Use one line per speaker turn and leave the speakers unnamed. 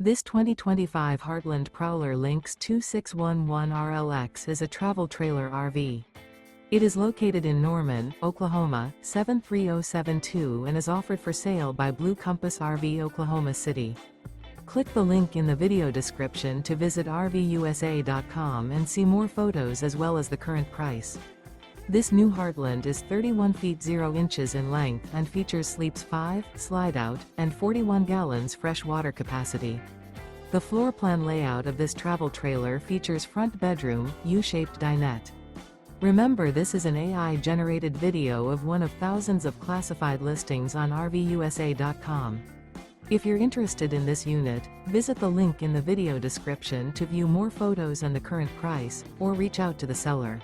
This 2025 Heartland Prowler Lynx 2611 RLX is a travel trailer RV. It is located in Norman, Oklahoma, 73072 and is offered for sale by Blue Compass RV Oklahoma City. Click the link in the video description to visit RVUSA.com and see more photos as well as the current price. This new Heartland is 31 feet 0 inches in length and features sleeps 5, slide-out, and 41 gallons fresh water capacity. The floor plan layout of this travel trailer features front bedroom, U-shaped dinette. Remember, this is an AI-generated video of one of thousands of classified listings on RVUSA.com. If you're interested in this unit, visit the link in the video description to view more photos and the current price, or reach out to the seller.